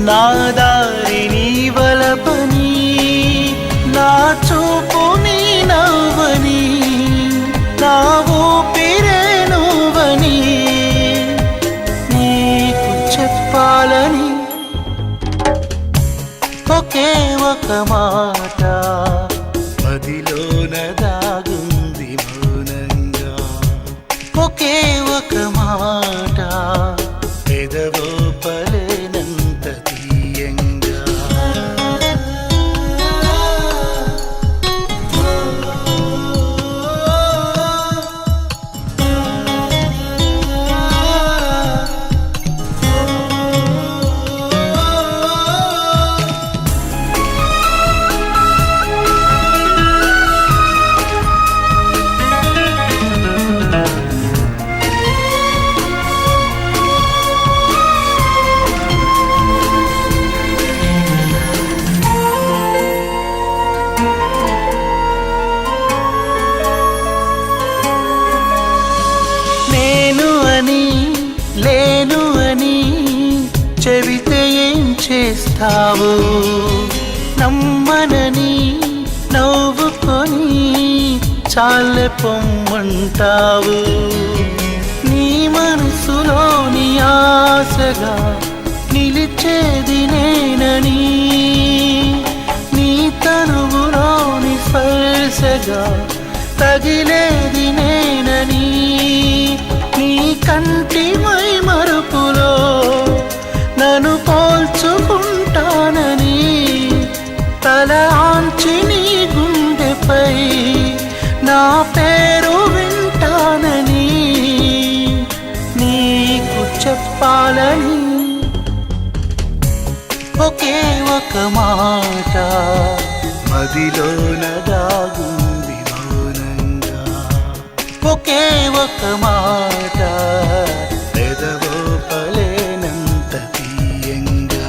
నా దారి నీ వలపని, నా చూపు నీ నవ్వని, నా ఊపిరే నువ్వని నీకు చెప్పాలని ఒకే ఒక మాట మదిలోన దాగుంది మౌనంగా. ఒకే ఒక మాట పెదవో పలేనంత తీయంగా. లేను అని చెబితే ఏం చేస్తావు? నమ్మనని నవ్వుకొని చాలే పొమ్మంటావు. నీ మనసులోని ఆశగా నిలిచేది నేనని, నీ తనువులోని స్పర్శగా తగిలేది నేనని, నీ కంటి మై మరుపులో నన్ను పోల్చుకుంటానని, తల ఆంచి నీ గుండెపై నా పేరు వింటానని నీకు చెప్పాలని ఒకే ఒక మాట మదిలోన దాగుంది మౌనంగా. ఒకే ఒక మాట పెదవో పలేనంత తీయంగా.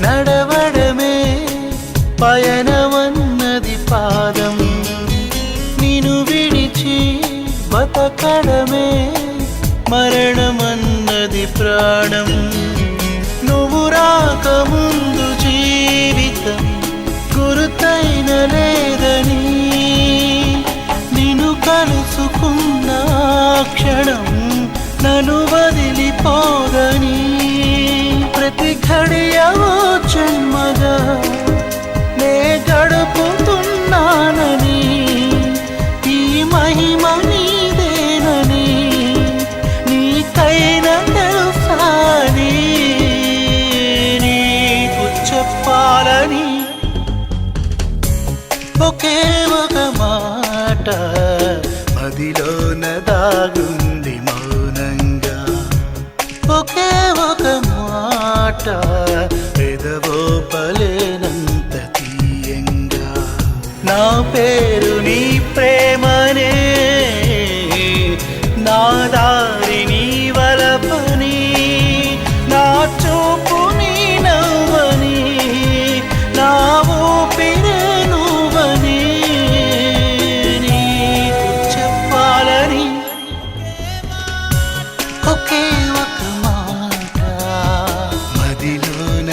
నడవడమే పయనమన్నది పాదం, నిన్ను విడిచి బతకడమే మరణమన్నది ప్రాణం. నువ్వు రాకముందు జీవితం గురుతైన లేదని, నిన్ను కలుసుకున్న క్షణం నన్ను వదిలిపోదని, ప్రతి ఘడియవో జన్మగా నే గడుపుతున్నానని, ఈ మహిమ నీదేనని నీకైనా తెలుసాని నీకు చెప్పాలని ఒకే ఒక మాట మదిలోన దాగుంది మౌనంగా. ఒకే ఒక మాట పెదవో పలేనంత తీయంగా. నా పేరు నీ ప్రేమనే, నా దారి నీ వలపని, నా చూపు నీ నవ్వని, నా ఊపిరే నువ్వని నీకు చెప్పాలని ఒకే ఒక మాట మదిలోన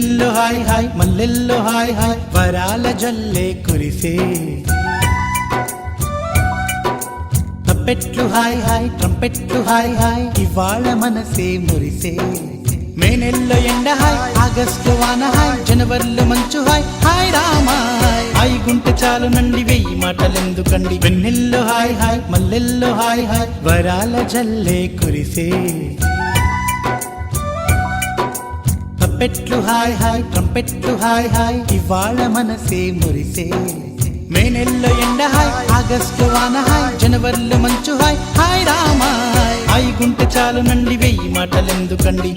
వెన్నెల్లో హాయ్ హాయ్ మల్లెల్లో హాయ్ హాయ్ వరాల జల్లే కురిసే తప్పెట్లు హాయ్ హాయ్ ట్రంపెట్లు హాయ్ హాయ్ ఇవాళ మనసే మురిసే మే నెలలో ఎండ హాయ్ ఆగస్టు వాన హాయ్ జనవరిలో మంచు హాయ్ హాయ్ రామా హాయ్ గుంటె చాలు నండి వెయ్యి మాటలెందుకండి వెన్నెల్లో హాయ్ హాయ్ మల్లెల్లో హాయ్ హాయ్ వరాల జల్లే కురిసే తప్పెట్లు హాయ్ హాయ్ ట్రంపెట్లు హాయ్ హాయ్ ఇవాళ మనసే మురిసే మే నెలలో ఎండ హాయ్ ఆగస్టు వాన హాయ్ జనవరిలో మంచు హాయ్ హాయ్ రామా హాయ్ గుంటె చాలు నండి వెయ్యి మాటలెందుకండి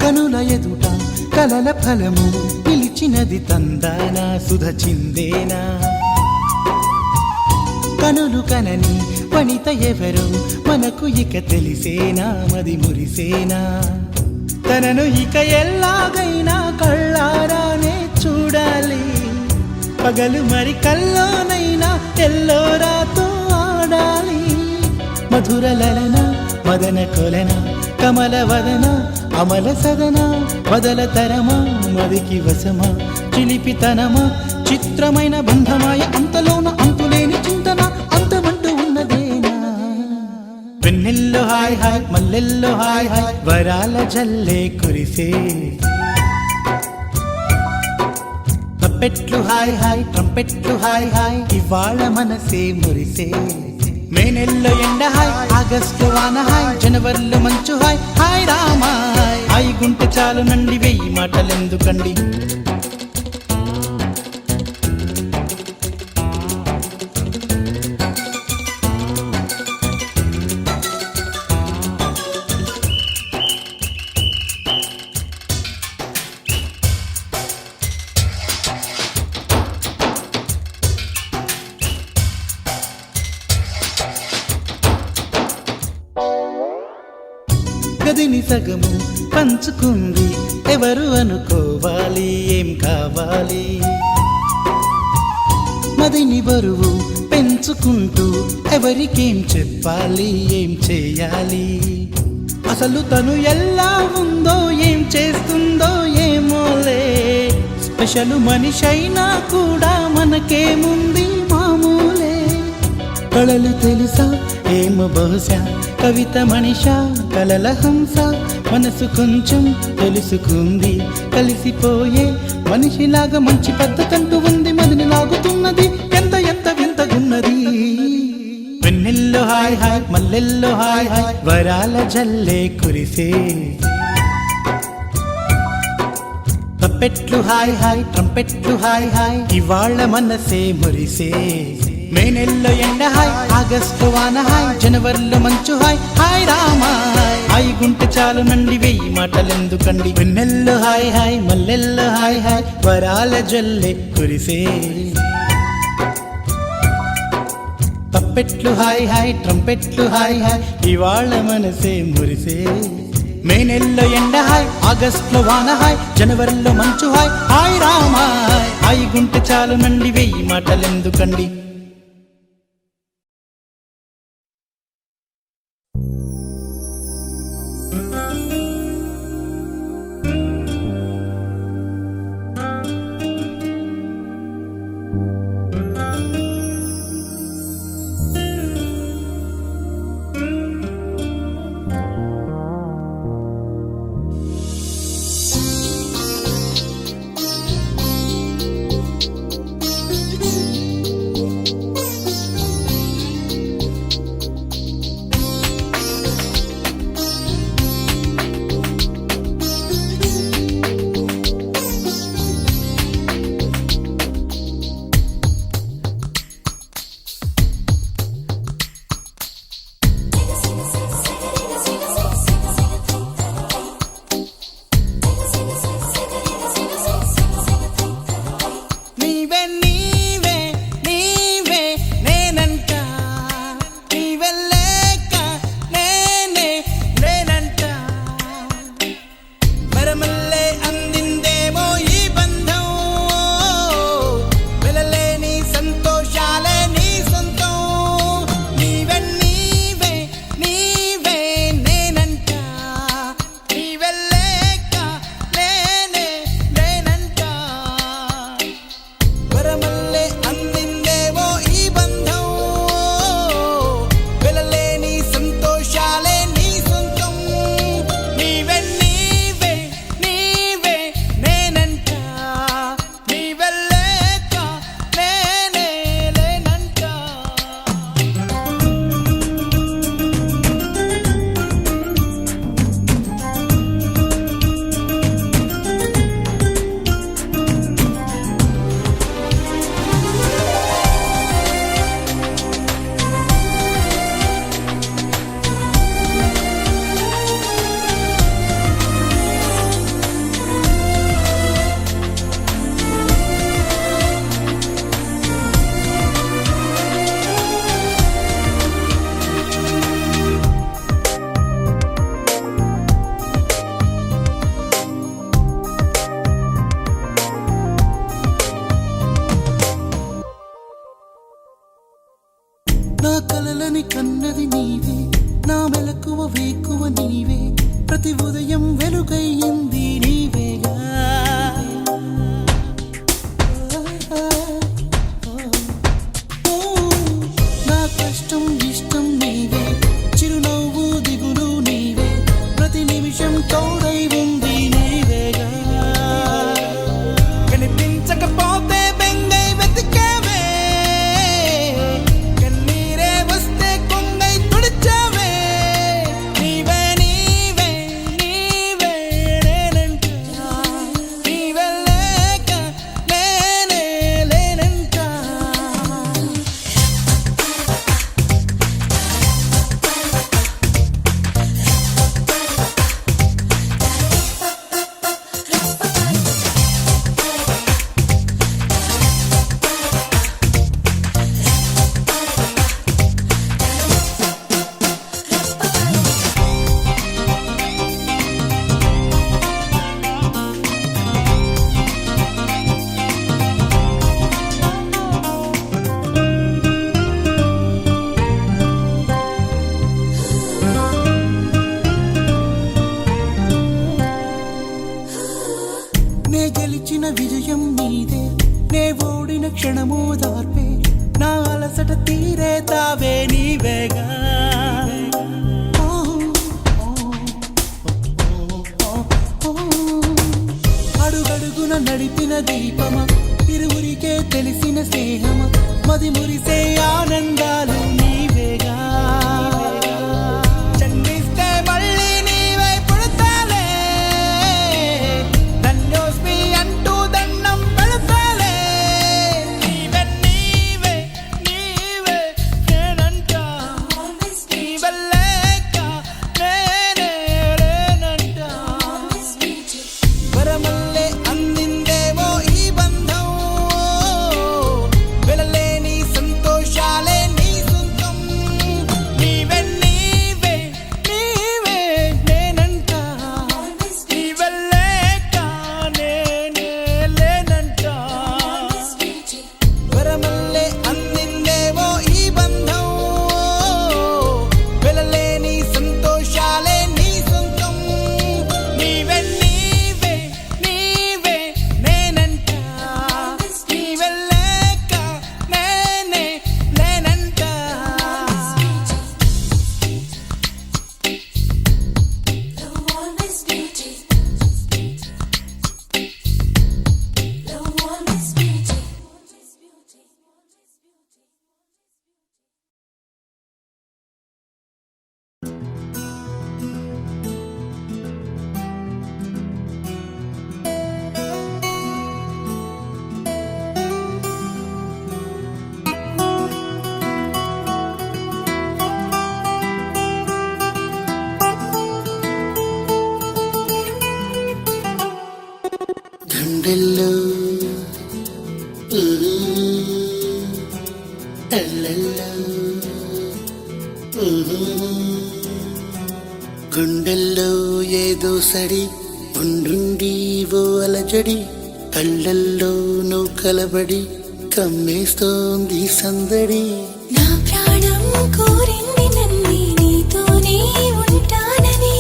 కనుల ఎదుట కలల ఫలము పిలిచినది తందానా సుధ చిందేనా కనులు కనని వనిత ఎవరు మనకు ఇక తెలిసేనా మది మురిసేనా తనను ఇక ఎల్లాగైనా కళ్ళారానే చూడాలి పగలు మరి కల్లోనైనా ఎల్లోరాతో ఆడాలి మధుర లలన మదన కొలన కమల వదన అమల సదన వదల తరమా మదికి వశమా చిలిపితనమా చిత్రమైన బంధమాయ అంతలోన అంతులేని చింతన అంతమంటూ ఉన్నదేనా వెన్నెల్లో హాయ్ హాయ్ మల్లెల్లో హాయ్ హాయ్ వరాల జల్లే కురిసే తప్పెట్లు హాయ్ హాయ్ ట్రంపెట్లు హాయ్ హాయ్ ఇవాళ మనసే మురిసే మే నెలలో ఎండ హాయ్ ఆగస్టు వాన హాయ్ జనవరిలో మంచు హాయ్ హాయ్ రామా హాయ్ గుంటె చాలు నండి వెయ్యి మాటలెందుకండి గదిని సగము పంచుకుంది ఎవరు అనుకోవాలి ఏం కావాలి మదిని బరువు పెంచుకుంటూ ఎవరికేం చెప్పాలి ఏం చేయాలి అసలు తను ఎలా ఉందో ఏం చేస్తుందో ఏమోలే స్పెషల్ మనిషైనా కూడా మనకేముంది మామూలే కళలు తెలుసా ఏమో బహుశా కవిత మనిషా కలల హంస మనసు కొంచెం తెలుసుకుంది కలిసిపోయే మనిషిలాగా మంచి పద్ధతంటూ ఉంది మదిని లాగుతున్నది ఎంత ఎంత వింతగున్నది వెన్నెల్లో హాయ్ హాయ్ మల్లెల్లో హాయ్ హాయ్ వరాల జల్లే కురిసే తప్పెట్లు హాయ్ హాయ్ ట్రంపెట్లు హాయ్ హాయ్ ఇవాళ మనసే మురిసే మే నెలలో ఎండ హాయ్ ఆగస్టు వాన హాయ్ జనవరిలో మంచు హాయ్ హాయ్ రామా హాయ్ గుంటె చాలు నండి వెయ్యి మాటలెందుకండి వెన్నెల్లో హాయ్ హాయ్ మల్లెల్లో హాయ్ హాయ్ వరాల జల్లే కురిసే తప్పెట్లు హాయ్ హాయ్ ట్రంపెట్లు హాయ్ హాయ్ ఇవాళ మనసే మురిసే మే నెలలో ఎండ హాయ్ ఆగస్టులో వాన హాయ్ జనవరిలో మంచు హాయ్ హాయ్ రామా హాయ్ గుంటె చాలు నండి వెయ్యి మాటలెందుకండి నా కలలని కన్నది నీవే, నా మెలకువ వేకువ నీవే, ప్రతి ఉదయం వెలుగయ్యింది నీవేగా. నా కష్టం ఇష్టం నీవే, చిరునవ్వు దిగులు నీవే, ప్రతి నిమిషం తోడై ఉంది నీవేగా. కనిపించకపోతే బెంగై వెతికావే, కన్నీరే వస్తే కొంగై తుడిచావే. నీవే నీవే నీవే నేనంట, నీవే లేక నేనే లేనంట. నే గెలిచిన విజయం నీదే, నే ఓడిన క్షణమో దార్పే, నా అలసట తీరే తావే నీవేగా. అడుగడుగున నడిపిన దీపమ, ఇరువురికే తెలిసిన స్నేహమ, మది మురిసే ఆనందాలు నీవేగా. జన్మిస్తే మళ్ళీ నీవై పుడతాలే, ధన్యోస్మి అంటూ దండం పెడతాలే. నీవే నీవే నీవే నేనంట, నీవే లేక నేనే లేనంట. వరమల్లే అందిందేమో ఈ బంధం, వెలలేని సంతోషాలే నీ సొంతం. నీవే నీవే నీవే నేనంట, నీవే లేక నేనే లేనంట. వరమల్లే అందిందేమో ఈ బంధం, వెలలేని సంతోషాలే నీ సొంతం. నీవే నీవే నీవే నేనంట, నీవే లేక నేనే లేనంట. గుండెల్లో అల్లల్లో గుండెల్లో ఏదో సడి ఉండుండి ఓ అలజడి, కళ్ళల్లో నువ్వు కలబడి కమ్మేస్తోంది సందడి. నా ప్రాణం కోరింది నన్ను నీతోనే ఉంటానని,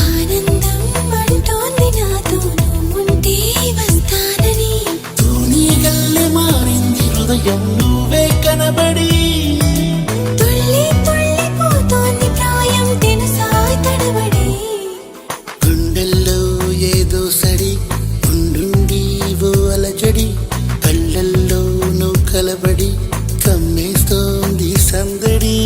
ఆనందం అంటోంది నాతో నువ్వుంటే వస్తానని. తూనీ గల్లె మారింది హృదయం నువ్వే కనబడి, తుళ్ళి తుళ్ళిపోతోంది ప్రాయం తెలుసా తడబడి. గుండెల్లో ఏదో సడి ఉండుండి ఓ అలజడి, కళ్ళల్లో నువ్వు కలబడి కమ్మేస్తోంది సందడి.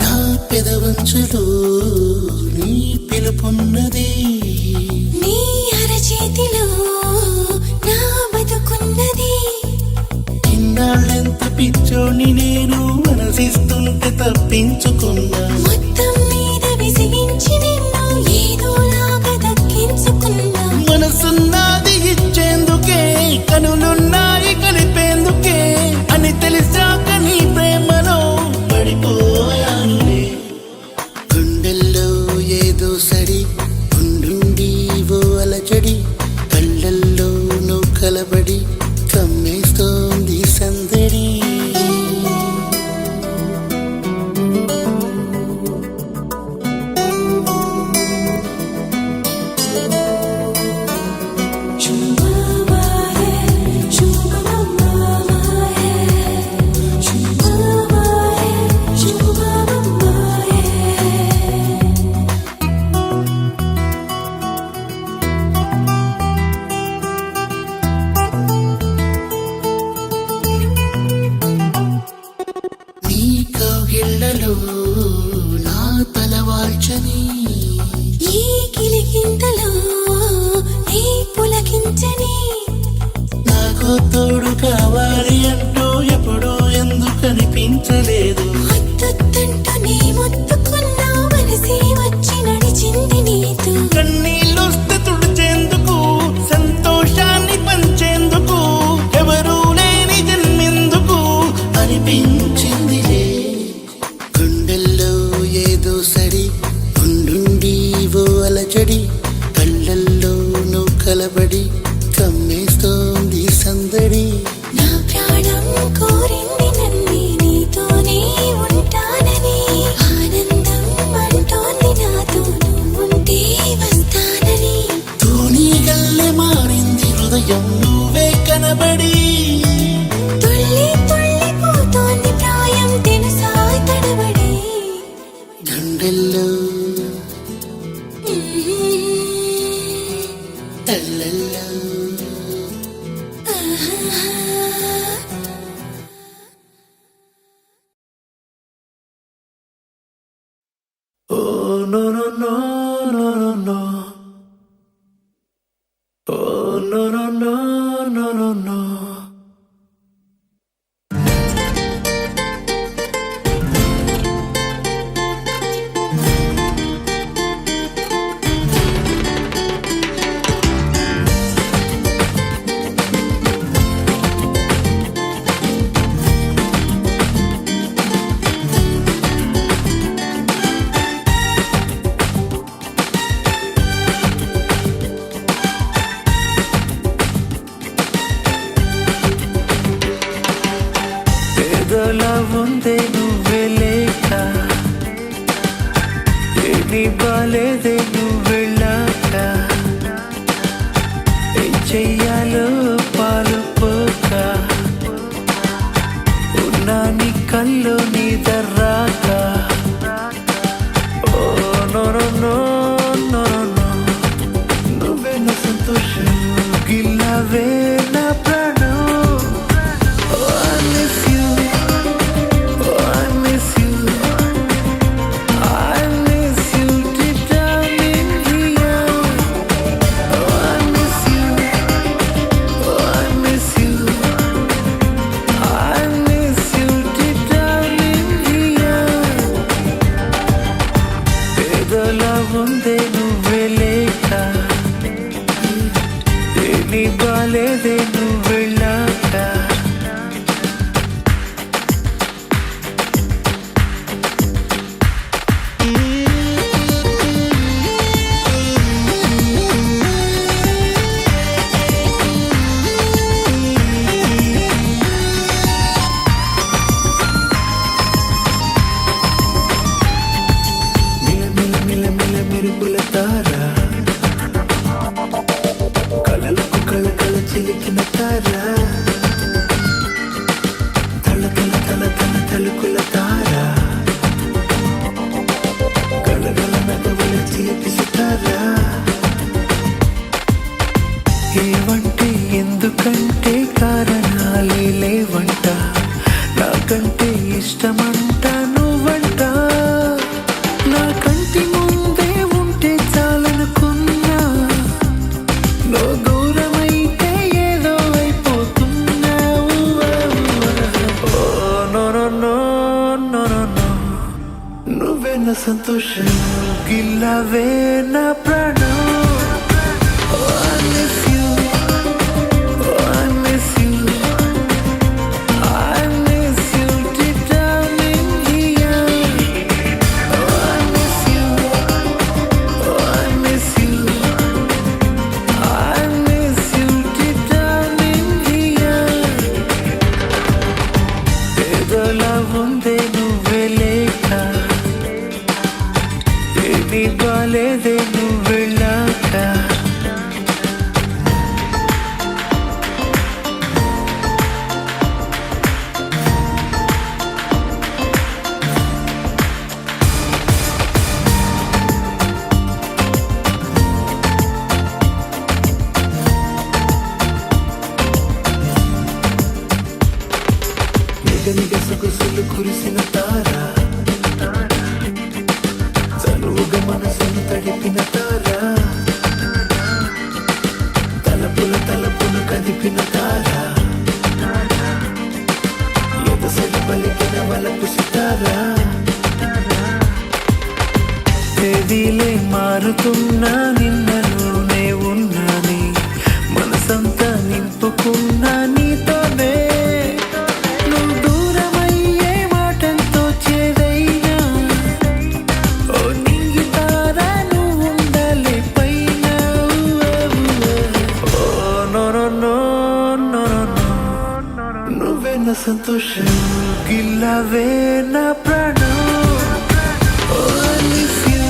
నా పెదవంచులో నీ పిలుపున్నది, నీ అరచేతిలో నా బతుకున్నది. నిన్న ఇన్నాళ్ళెంత పిచ్చోని నేను మనసిస్తుంటే తప్పించుకున్నా మొత్తం మీద విసిగించి నిన్ను ఏదోలాగా దక్కించుకున్నా మనసున్నది ఇచ్చేందుకే కనులున్నాయి కలిపేందుకే అని తెలిసాక నీ ప్రేమలో పడిపోయానులే గుండెల్లో ఏదో సడి ఉండుండి ఓ అలచడి కళ్ళల్లో నువ్వు కలబడి కమ్మేస్తోంది సందడి నీ కౌగిళ్ళలో నా తల వాల్చని ఈ గిలిగింతలో నీ పులకించని నాకు తోడు కావాలి అంటూ ఎప్పుడూ ఎందుకు అనిపించలేదు ముద్దంటూ నీ ముద్దుకున్నా మనసే వచ్చి నడిచింది నీతో కన్నీళ్ళొస్తే తుడిచేందుకు సంతోషాన్ని పంచేందుకు ఎవరూ లేని జన్మెందుకు అనిపించిందిలే గుండెల్లో ఏదో సడి ఉండుండి ఓ అలచడి కళ్ళల్లో నువ్వు కలబడి కమ్మేస్తోంది సందడి నా ప్రాణం కోరింది నన్ను నీతోనే ఉంటానని ఆనందం అంటోంది నాతో నువ్వుంటే వస్తానని తూనీగల్లె మారింది హృదయం నువ్వే కనబడి తుళ్ళి తుళ్ళిపోతోంది ప్రాయం తెలుసా తడబడి గుండెల్లో తల్లల్లో Oh no no no no no no. Oh no no no no no no. ఏదోలా ఉందే నువ్వే లేక ఏమీ బాలేదే నువ్వు వెళ్ళాక ఏం చెయ్యాలో పాలు పోక ఉన్నా నీ కల్లో నీ దర్రాక oh no no no no no నువ్వే నా సంతోషం గిల్లవే నా ప్రాణం Oh, I miss you. Oh, I miss you. I miss you deep down in here. Oh, I miss you. Oh, I miss you. I miss you deep down in here. ఏదోలా ఉందే నువ్వే లేక ఏమీ బాలేదే నువ్వు వెళ్ళాక మిల మిల మిల మిల మెరుపుల తార కలలకు కళ కళ చిలికిన తార తల తల తల తల తలుకుల తార గలగల నగవల చిలిపి సితార ఏవంటే ఎందుకంటే కారణాలే లేవంట నాకంటే ఇష్టమంట నువ్వంట నా కంటి ముందే ఉంటే చాలనుకున్నా నువ్వు దూరమైతే ఏదో అయిపోతున్నావు నువ్వెన్న సంతోషం గిల్లవే నా ప్రాణం Oh, I miss you. Oh, I miss you. I miss you deep down in here. Oh, I miss you. Oh, I miss you. I miss you deep down in here. ఏదోలా ఉందే నువ్వే లేక ఏమీ బాలేదే నువ్వు వెళ్ళాక నిగనిగ సొగసులు కురిసిన తారా చనువుగా మనసును తడిపిన తారా తలపును కదిపిన తారా ఎదసరి పలికిన వలపు సితారా తేదీలే మారుతున్నా నిన్నలోనే ఉన్నాని మనసంతా నింపుకున్నా నీతోనే నువ్వు దూరమయ్యే మాటంతో చేదైనా ఓ నింగితారా నువ్వు ఉండాలి పైన oh no no no no no నువ్వెన్న సంతోషం గిల్లవే నా ప్రాణం Oh, I miss you.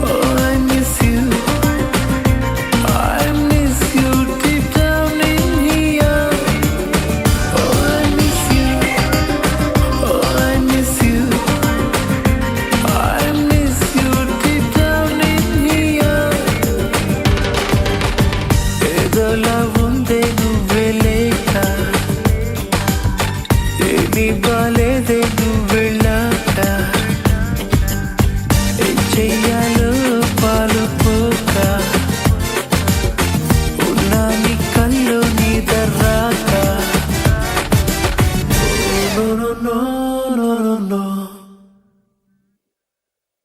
Oh, I miss you. I miss you deep down in here. Oh, I miss you. Oh, I miss you. I miss you deep down in here. ఏదోలా ఉందే నువ్వే లేక ఏమీ బాలేదే నువ్వు వెళ్ళాక ఏం చెయ్యాలో పాలుపోక ఉన్నా నీ కళ్ళు నిద్రాక no no no no no no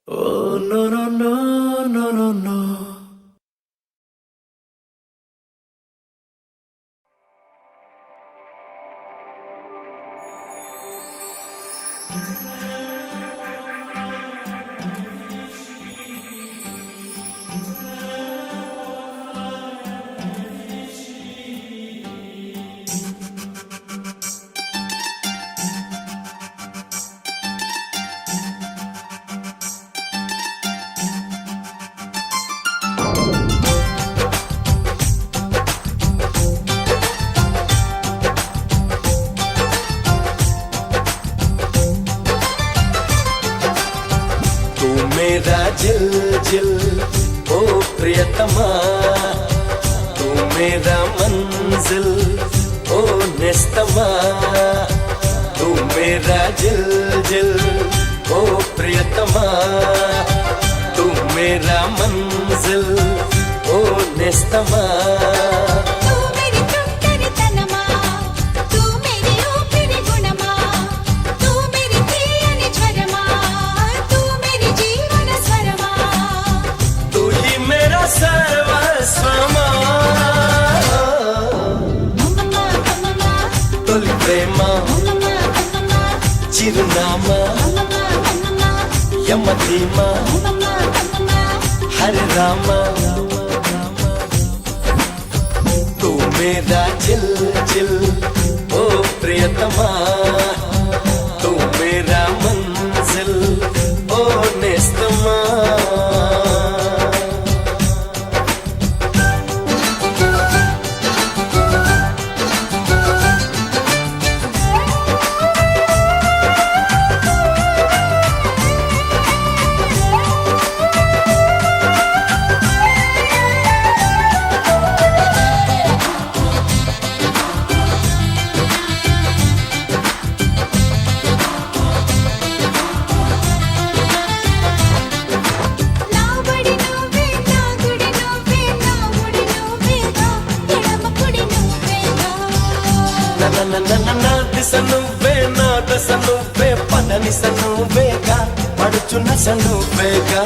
oh no no no no no no तू मेरा जिल जिल ओ प्रियतमा तू मेरा मंजिल ओ निस्तमा तू मेरा जिल जिल ओ प्रियतमा तू मेरा मंजिल ओ निस्तमा तू मेरी तुमकरी तनमा तू मेरी ऊपरी गुणमा तू मेरी తీయని జ్వరమా तू मेरी जीवन स्वरमा तू ही मेरा सर्वस्वमा అమ్మమ్మ అమ్మమ్మ తొలి ప్రేమ అమ్మమ్మ అమ్మమ్మ చిరునామా అమ్మమ్మ అమ్మమ్మ యమధీమ అమ్మమ్మ అమ్మమ్మ हरे रामा तू मेरा जिल जिल ओ प्रियतमा तू मेरा मंजिल ओ निस्तमा దిశ నువ్వే నా దశ నువ్వే పదని స నువ్వేగా పడుచున్న సనువేగా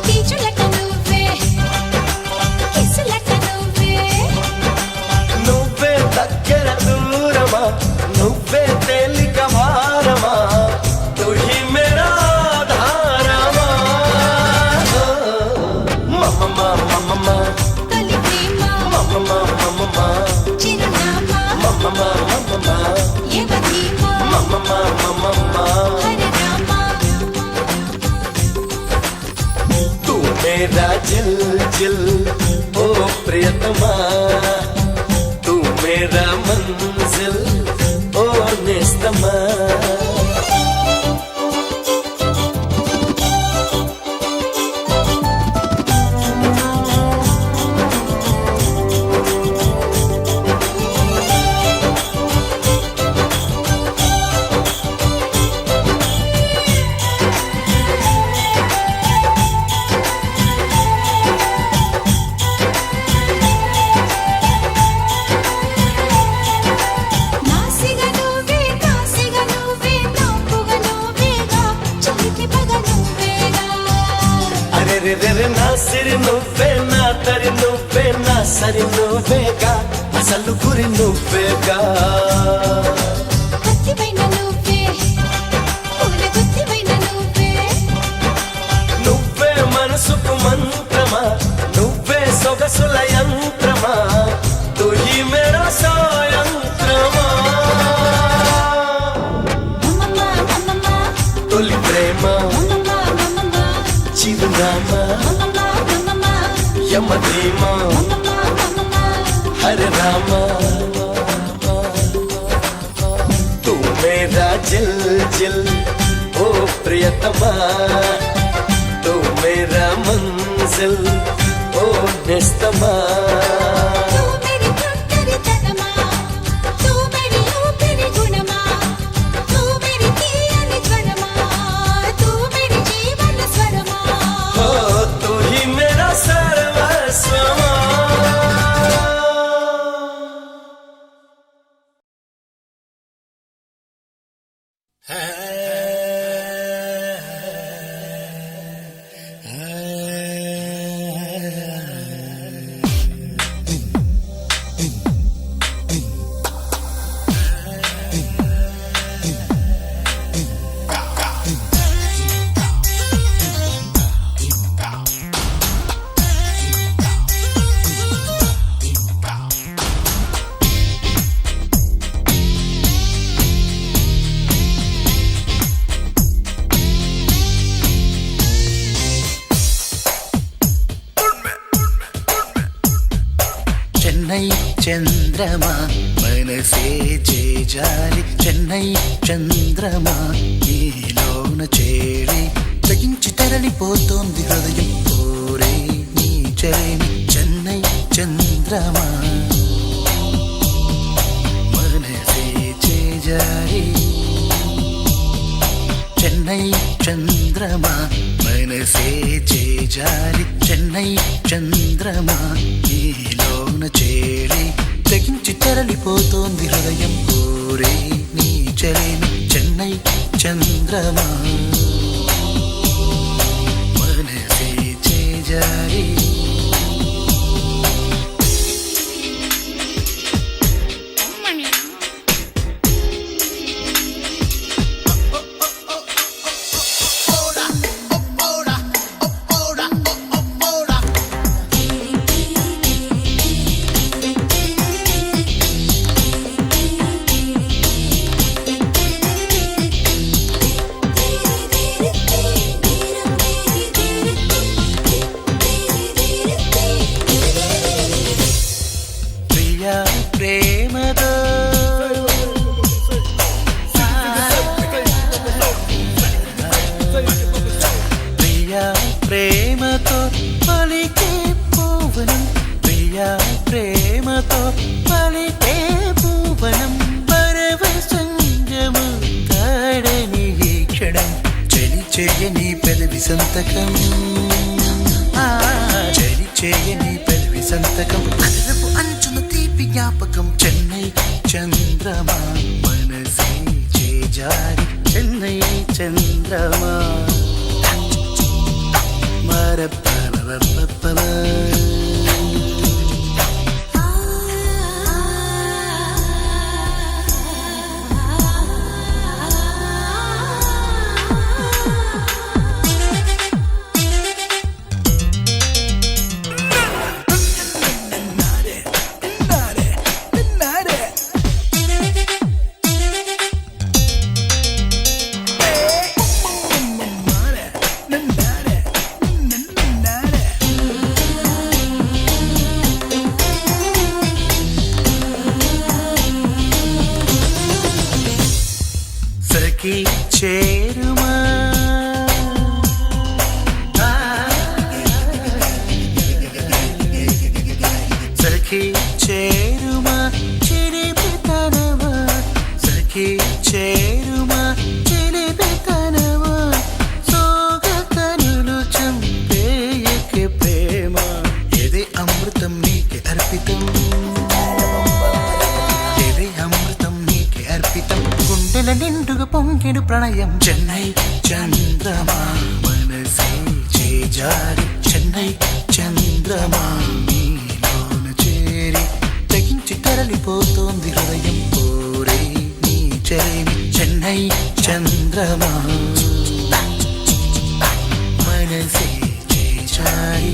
కీచులక నువ్వే కిసులక నువ్వే నువ్వే దగ్గర దూరమా నువ్వే తేలిక భారమా తుహి మేరా ఆధారమా మమ్మమ్మ మమ్మమ్మ తొలి ప్రేమ మమ్మమ్మ మమ్మమ్మ చిరునామా మమ్మమ్మ మమ్మమ్మ యవధీమా మమ్మమ్మ మమ్మమ్మ హరే రామా तू मेरा जिल जिल ओ प्रियतमा तू मेरा मंजिल ओ निस्तमा నాసిగ నువ్వే నాపుగ నువ్వేగా చిలికి పగ నువ్వేగా అరే రే రే రే నా సిరి నువ్వే నా తరి నువ్వే నా సరి నువ్వేగా అసలు గురి నువ్వేగా కత్తిపైన నువ్వే పూల గుత్తిపైన నువ్వే నువ్వే మనసుకు మంత్రమా నువ్వే సొగసుల యంత్రమా తుహి మేరా సాయంత్రమా మమ్మమ్మ మమ్మమ్మ తొలి ప్రేమ మమ్మమ్మ మమ్మమ్మ చిరునామా మమ్మమ్మ మమ్మమ్మ యమధీమా మమ్మమ్మ మమ్మమ్మ హరే రామ तू मेरा जिल जिल ओ प्रियतमा तू मेरा मंजिल ओ निस्तमा तू मेरी तुटरी तनमा तू मेरी ऊपरी गुणमा तू मेरी तीयनि ज्वरमा तू मेरी जीवन स्वरमा ओ तू ही मेरा सर्वस्वमा చెన్నై చంద్రమా మనసే చేజారి చెన్నై చంద్రమా నీలోన చేరి తగించి తరలిపోతోంది హృదయం ఓరే నీ చరేమి చెన్నై చంద్రమా మనసే చేజారి చెన్నై చంద్రమా మనసే చేజారి చెన్నై చంద్రమా నీలోన చేరి తెగించి తరలిపోతోంది హృదయం కోరే నీ చరేమి చెన్నై చంద్రమా మనసే చేజారి ప్రేమతో ప్రియా ప్రేమతో పలికే పూవనం ప్రియా ప్రేమతో పలికే పూవనం పరవశంగము కాడని ఈ క్షణం చలి చేయని పెదవి సంతకం చలి చేయని పెదవి సంతకం అదరపు అంచున తీపి జ్ఞాపకం చెన్నై చంద్రమా మనసే చేజారి చెన్నై చంద్రమా మరపరపప సఖీ చేరుమా సఖీ చేరుమా చిలిపితనమా సఖీ చేరుమా చిలిపితనమా సోగతనులు చంపేయకే ప్రేమ ఇది అమృతం నీకే అర్పితం ఇది అమృతం నీకే అర్పితం గుండెల నిండుగా పొంగిడు ప్రణయం చెన్నై చంద్రమా మనసే చేజారి చెన్నై చంద్రమా నీలోన చేరి తెగించి తరలిపోతోంది హృదయం కోరే నీ చెలిమి చెన్నై చంద్రమా మనసే చేజారి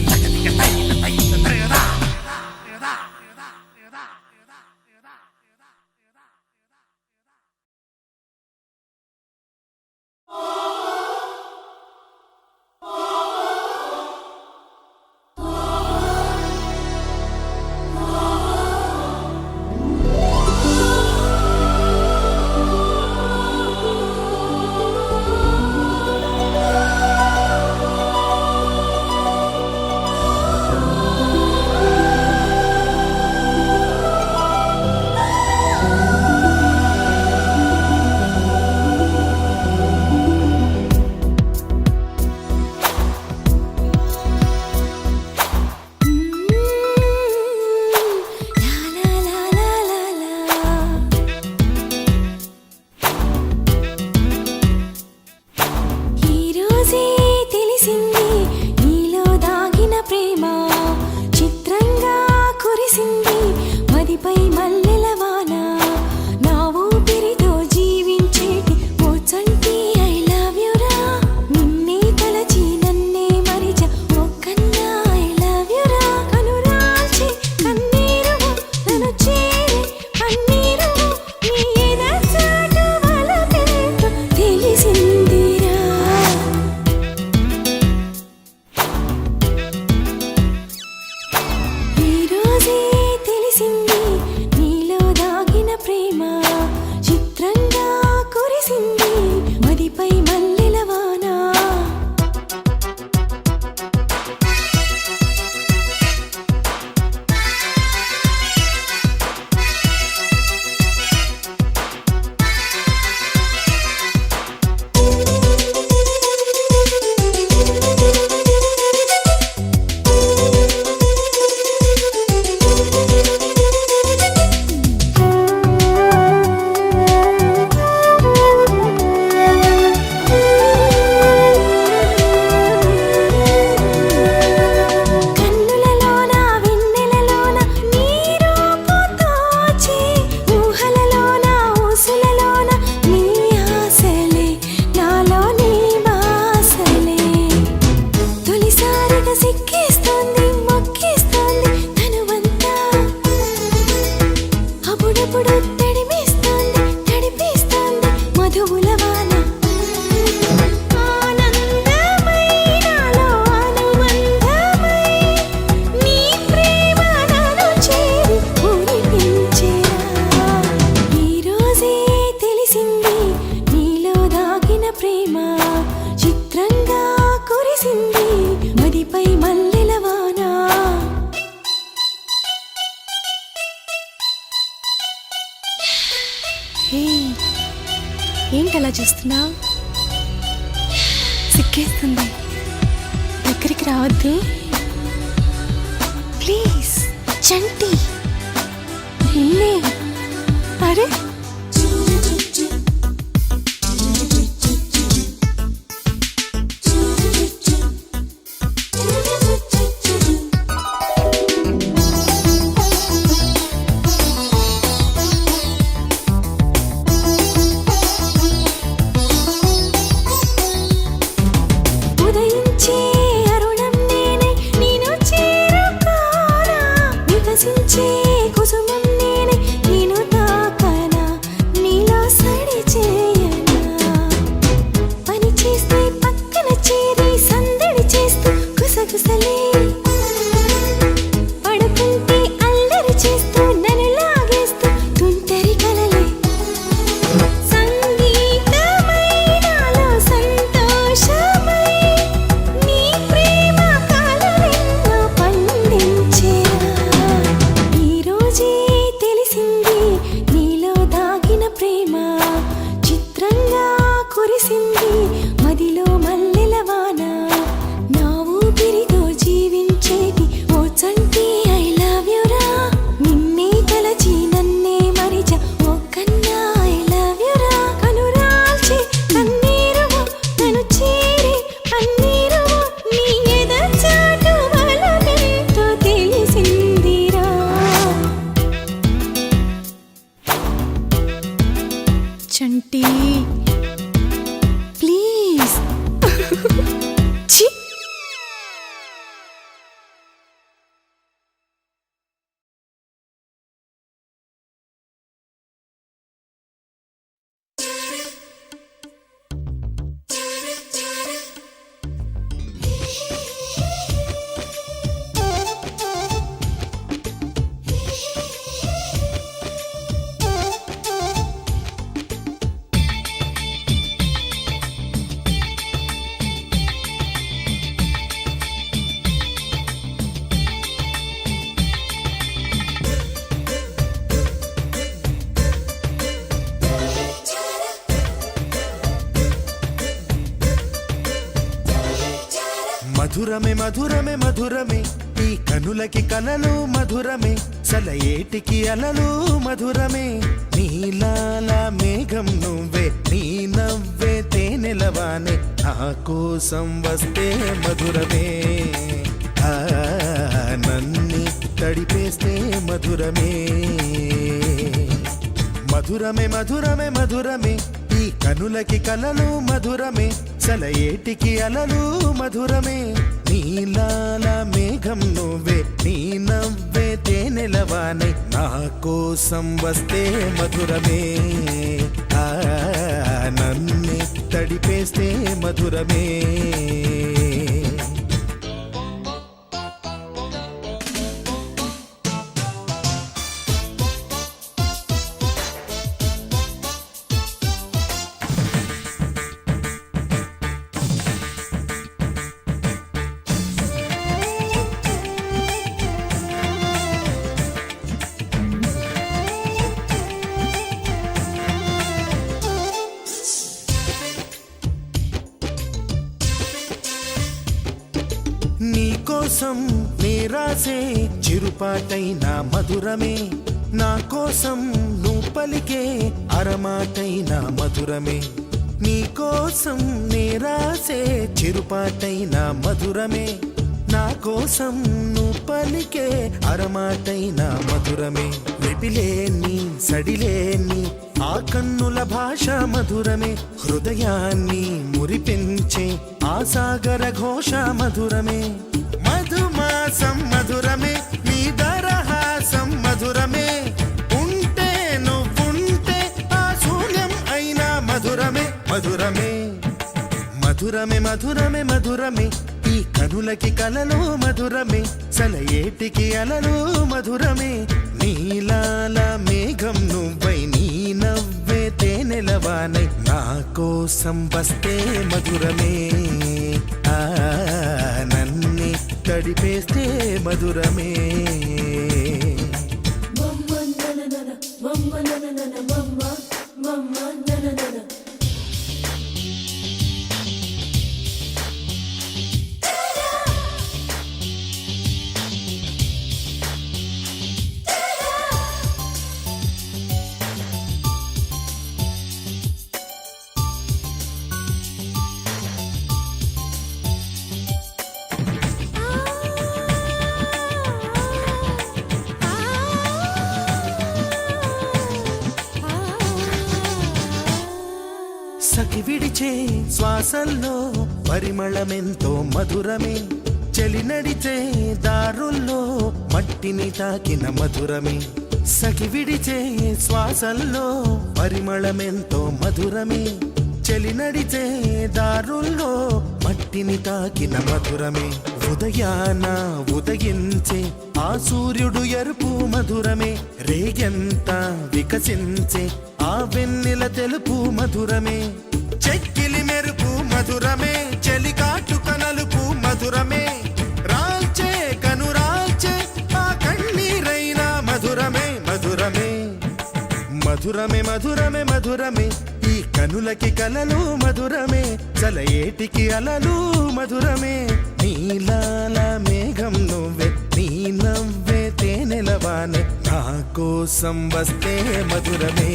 ఏంటలా చూస్తున్నావు? సిగ్గేస్తుంది, దగ్గరికి రావద్దు ప్లీజ్. చంటి నిన్నే. అరే కురిసింది మదిలో మల్లెల వాన నా ఊపిరితో జీవించేటి ఓ చంటి ఐ లవ్ యు రా నిన్నే తలచి నన్నే మరిచ ఓ కన్నా ఐ లవ్ యు రా కనురాల్చి కన్నీరువు నన్ను చేరి కన్నీరువు నీ ఎదచాటు వలనెంతో తెలిసిందిరా చంటి ప్లీజ్ ఛీ మధురమే మధురమే మధురమే ఈ కనులకి కలలు మధురమే సలయేటికి అలలు మధురమే నీలాల మేఘం నువ్వే నీ నవ్వే తేనెలవానే నా కోసం వస్తే మధురమే ఆ నన్ని తడిపేస్తే మధురమే మధురమే మధురమే మధురమే ఈ కనులకి కలలు మధురమే సలయేటికి అలలు మధురమే నీలాల మేఘం నువ్వే నీ నవ్వే తేనెలవానై నా కోసం వస్తే మధురమే ఆ నన్ను తడిపేస్తే మధురమే నీకోసం నేరాసే చిరుపాటైన మధురమే నా కోసం నువ్వు పలికే అరమాటైన మధురమే నీకోసం నేరాసే చిరుపాటైన మధురమే నా కోసం నువ్వు పలికే అరమాటైన మధురమే వెపిలేని సడిలేని ఆ కన్నుల భాష మధురమే హృదయాన్ని మురిపించే ఆ సాగర ఘోష మధురమే మధుమాసం మధురమే నీ దరహాసం మధురమే ఉంటే నువ్వుంటే ఆ శూన్యం అయినా మధురమే మధురమే మధురమే మధురమే మధురమే ఈ కనులకి కలలు మధురమే సలయేటికి అలలు మధురమే నీలాల మేఘం నువ్వై నీ నవ్వే తేనెలవానై నా కోసం వస్తే మధురమే ఆ నన్ని తడిపేస్తే మధురమే సఖి విడిచే శ్వాసల్లో పరిమళమెంతో మధురమే చలి నడిచే దారుల్లో మట్టిని తాకిన మధురమే సఖి విడిచే శ్వాసల్లో పరిమళమెంతో మధురమే చలి నడిచే దారుల్లో మట్టిని తాకిన మధురమే ఉదయాన ఉదయించే ఆ సూర్యుడు ఎరుపు మధురమే రేగెంత వికసించే ఆ వెన్నెల తెలుపు మధురమే చెక్కిలి మెరుపు మధురమే చలి కాటుక నలుపు మధురమే రాల్చే కనురాల్చే ఆ కన్నీరైన మధురమే మధురమే మధురమే మధురమే మధురమే ఈ కనులకి కలలు మధురమే చలయేటికి అలలు మధురమే నీలాల మేఘం నువ్వే నీ నవ్వే తేనెలవానే నా కోసం వస్తే మధురమే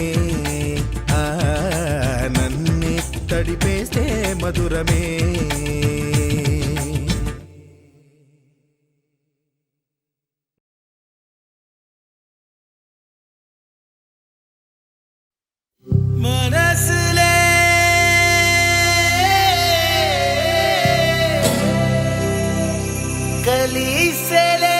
ఆ నన్ను తడిపేస్తే మధురమే మనసులే కలిసెలే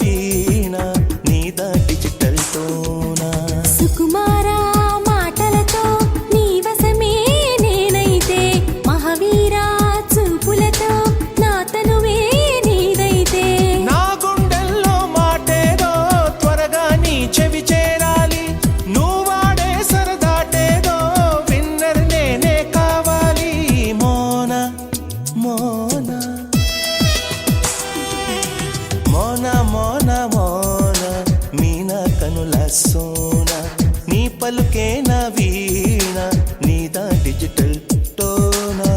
వీణ నీదా డిజిటల్ టోనా సుకుమారా మాటలతో నీ వశమే నేనైతే మహావీరా చూపులతో నా తనువే నీదైతే నా గుండెల్లో మాటేదో త్వరగా నీ చెవి చేరాలి నువ్వాడే సరదాటేదో విన్నర్ నేనే కావాలి మోనా మోనా మోనా మోనా మోనా మీనా కనుల సోనా నీ పలుకే నా వీణ నీదా డిజిటల్ టోనా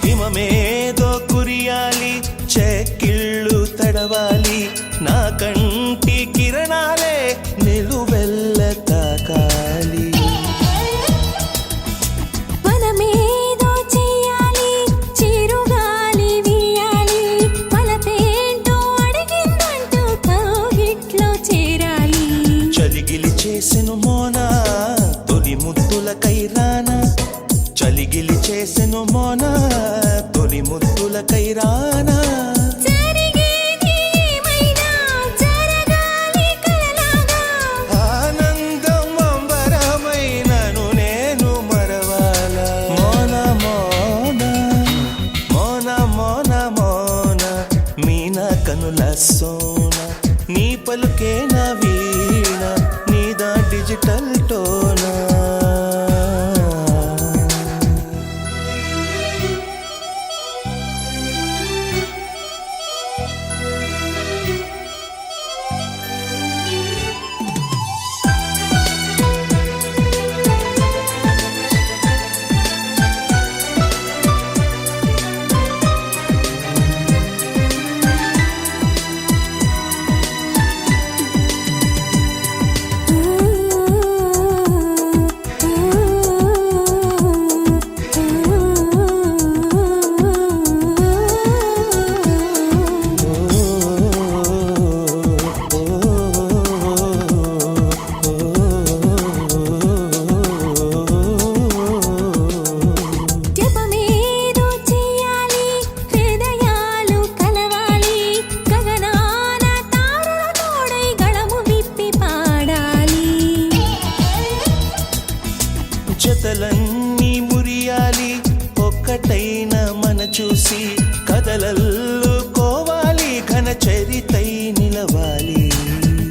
హిమమేదో కురియాలి చెక్కిళ్ళు తడవాలి నా కంటి కిరణాలే నిలువెల్ల తాకాలి మనమేదో చెయ్యాలి చిరుగాలి వీయాలి మనపేంటో అడిగిందంటూ కౌగిట్లో చేరాలి చలిగిలి చేసెను మోనా తొలి ముద్దుల కైరానా చలిగిలి చేసెను మోనా తొలి ముద్దుల కైరానా జరిగేది ఏమైనా జరగాలి కలలాగా ఆనందం అంబరమైనను నేను మరవాలా మోనా మోనా మోనా మోనా మోనా మీనా కనుల సోనా నీ పలుకే నా వీణ నీదా డిజిటల్ టోనా జపమేదో చెయ్యాలి హృదయాలు కలవాలి గగనాన తారల తోడై గళము విప్పి పాడాలి జతలన్నీ మురియాలి ఒక్కటైన మన చూసి కదలల్లుకోవాలి ఘన చరితై నిలవాలి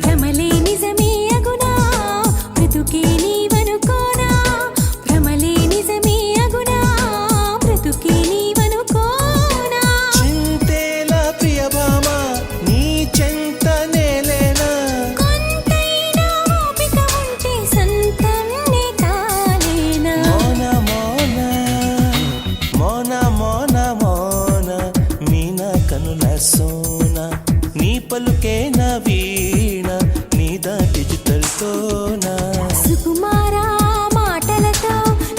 భ్రమలే నిజమే అగునా బ్రతుకే నీవనుకోనా భ్రమలే నిజమే అగునా బ్రతుకే నీవనుకోనా చింతేలా ప్రియభామ నీ చెంత నేలేనా కొంతైనా ఓపిక ఉంటే సంతంనే కాలేనా మోనా మోనా మోనా మోనా మోనా మీనా కనుల సోనా నీ పలుకే నా వీణ నీదా డిజిటల్ టోనా సుకుమారా మాటలతో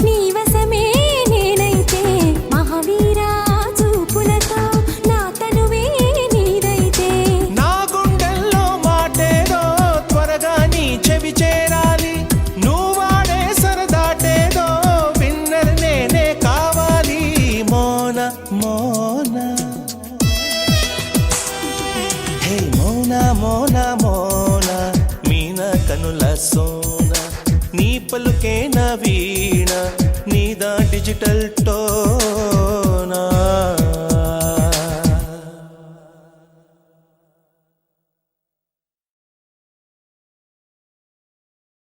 నీ వశమే నేనైతే మహావీరా చూపులతో నా తనువే నీదైతే నా గుండెల్లో మాటేదో త్వరగా నీ చెవి చేరాలి నువ్వాడే సరదాటేదో విన్నర్ నేనే కావాలి మోనా మోనా హే మోనా మోనా మోనా మీనా కనుల సోనా నీ పలుకే నా వీణ నీదా డిజిటల్ టోనా